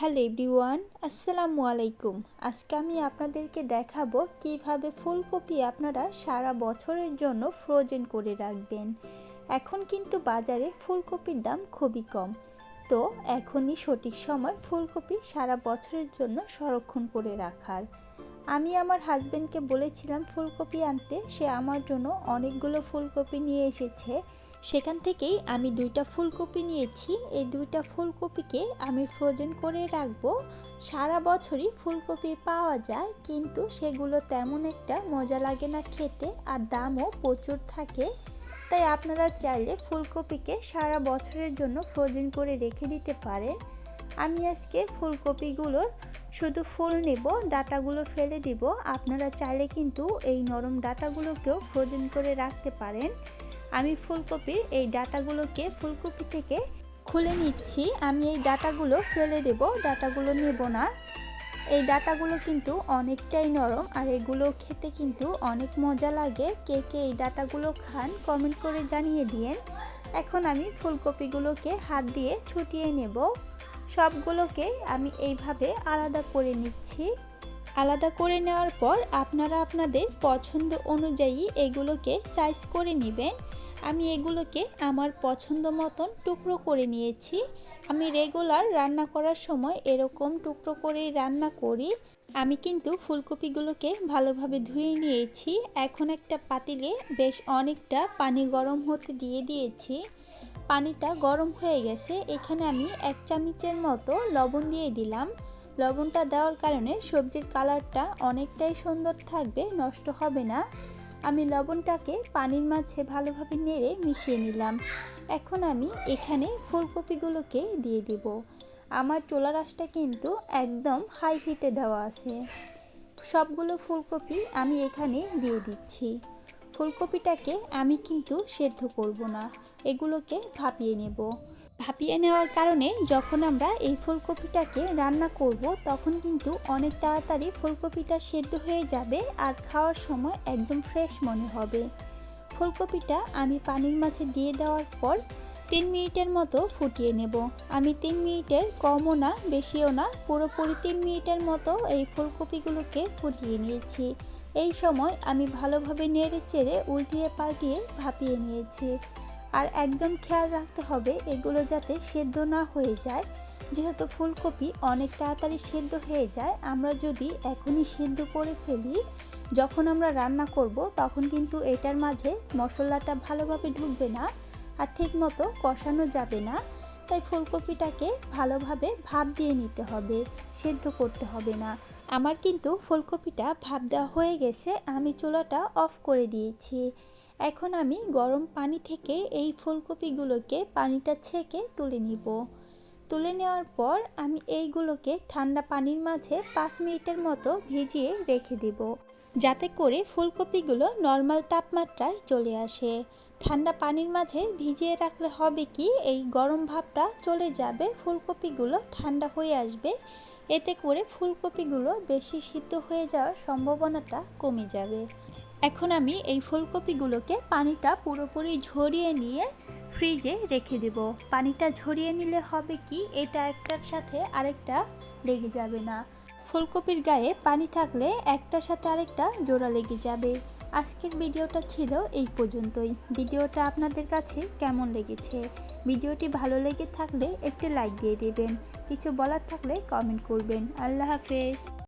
Hello everyone, আসসালামু আলাইকুম। আজকে আমি আপনাদেরকে দেখাবো কিভাবে ফুলকপি আপনারা সারা বছরের জন্য ফ্রোজেন করে রাখবেন। এখন কিন্তু বাজারে ফুলকপির দাম খুবই কম, তো এখনই সঠিক সময় ফুলকপি সারা বছরের জন্য সংরক্ষণ করে রাখার। আমি আমার হাজবেন্ডকে বলেছিলাম ফুলকপি আনতে, সে আমার জন্য অনেকগুলো ফুলকপি নিয়ে এসেছে। সেখান থেকেই আমি 2টা ফুলকপি নিয়েছি। এই 2টা ফুলকপিকে আমি ফ্রোজেন করে রাখবো। সারা বছরই ফুলকপি পাওয়া যায়, কিন্তু সেগুলো তেমন একটা মজা লাগে না খেতে, আর দামও প্রচুর থাকে। তাই আপনারা চাইলে ফুলকপিকে সারা বছরের জন্য ফ্রোজেন করে রেখে দিতে পারেন। আমি আজকে ফুলকপিগুলোর শুধু ফুল নেব, ডাঁটাগুলো ফেলে দিব। আপনারা চাইলে কিন্তু এই নরম ডাঁটাগুলোকেও ফ্রোজেন করে রাখতে পারেন। আমি ফুলকপির এই ডাঁটাগুলোকে ফুলকপি থেকে খুলে নিচ্ছি। আমি এই ডাঁটাগুলো ফেলে দেব, ডাঁটাগুলো নেব না। এই ডাঁটাগুলো কিন্তু অনেকটাই নরম, আর এগুলো খেতে কিন্তু অনেক মজা লাগে। কে কে এই ডাঁটাগুলো খান কমেন্ট করে জানিয়ে দিয়েন। এখন আমি ফুলকপিগুলোকে হাত দিয়ে ছুটিয়ে নেব। সবগুলোকে আমি এইভাবে আলাদা করে নিচ্ছি। আলাদা করে নেওয়ার পর আপনারা আপনাদের পছন্দ অনুযায়ী এগুলোকে সাইজ করে নেবেন। আমি এগুলোকে আমার পছন্দ মতন টুকরো করে নিয়েছি। আমি রেগুলার রান্না করার সময় এরকম টুকরো করেই রান্না করি। আমি কিন্তু ফুলকপিগুলোকে ভালোভাবে ধুয়ে নিয়েছি। এখন একটা পাতিলে বেশ অনেকটা পানি গরম হতে দিয়ে দিয়েছি। পানিটা গরম হয়ে গেছে। এখানে আমি 1 চামচের মতো লবণ দিয়ে দিলাম। লবণটা দেওয়ার কারণে সবজির কালারটা অনেকটাই সুন্দর থাকবে, নষ্ট হবে না। আমি লবণটাকে পানির মাঝে ভালোভাবে নেড়ে মিশিয়ে নিলাম। এখন আমি এখানে ফুলকপিগুলোকে দিয়ে দিব। আমার চুলার আঁচটা কিন্তু একদম হাই হিটে দেওয়া আছে। সবগুলো ফুলকপি আমি এখানে দিয়ে দিচ্ছি। ফুলকপিটাকে আমি কিন্তু সেদ্ধ করব না, এগুলোকে ভাপিয়ে নেব। ভাপিয়ে নেওয়ার কারণে যখন আমরা এই ফুলকপিটাকে রান্না করব, তখন কিন্তু অনেক তাড়াতাড়ি ফুলকপিটা সেদ্ধ হয়ে যাবে, আর খাওয়ার সময় একদম ফ্রেশ মনে হবে। ফুলকপিটা আমি পানির মাঝে দিয়ে দেওয়ার পর 3 মিনিটের মতো ফুটিয়ে নেব। আমি 3 মিনিটের কমও না বেশিও না, পুরোপুরি 3 মিনিটের মতো এই ফুলকপিগুলোকে ফুটিয়ে নিয়েছি। এই সময় আমি ভালোভাবে নেড়ে চেড়ে উল্টিয়ে পাল্টিয়ে ভাপিয়ে নিয়েছি। আর একদম খেয়াল রাখতে হবে এগুলো যাতে সেদ্ধ না হয়ে যায়। যেহেতু ফুলকপি অনেক তাড়াতাড়ি সেদ্ধ হয়ে যায়, আমরা যদি এখনই সেদ্ধ করে ফেলি, যখন আমরা রান্না করব তখন কিন্তু এটার মাঝে মশলাটা ভালোভাবে ঢুকবে না, আর ঠিক মতো কষানো যাবে না। তাই ফুলকপিটাকে ভালোভাবে ভাপ দিয়ে নিতে হবে, সেদ্ধ করতে হবে না। আমার কিন্তু ফুলকপিটা ভাপ দেওয়া হয়ে গেছে, আমি চুলাটা অফ করে দিয়েছি। এখন আমি গরম পানি থেকে এই ফুলকপিগুলোকে পানিটা ছেঁকে তুলে নিব। তুলে নেওয়ার পর আমি এইগুলোকে ঠান্ডা পানির মাঝে 5 মিনিটের মতো ভিজিয়ে রেখে দেব, যাতে করে ফুলকপিগুলো নর্মাল তাপমাত্রায় চলে আসে। ঠান্ডা পানির মাঝে ভিজিয়ে রাখলে হবে কি, এই গরম ভাবটা চলে যাবে, ফুলকপিগুলো ঠান্ডা হয়ে আসবে। এতে করে ফুলকপিগুলো বেশি সিদ্ধ হয়ে যাওয়ার সম্ভাবনাটা কমে যাবে। এখন আমি এই ফুলকপিগুলোকে পানিটা পুরোপুরি ঝরিয়ে নিয়ে ফ্রিজে রেখে দেব। পানিটা ঝরিয়ে নিলে হবে কি, এটা একটার সাথে আরেকটা লেগে যাবে না। ফুলকপির গায়ে পানি থাকলে একটার সাথে আরেকটা জোড়া লেগে যাবে। আজকের ভিডিওটা ছিল এই পর্যন্তই। ভিডিওটা আপনাদের কাছে কেমন লেগেছে? ভিডিওটি ভালো লেগে থাকলে একটি লাইক দিয়ে দেবেন। কিছু বলার থাকলে কমেন্ট করবেন। আল্লাহ হাফেজ।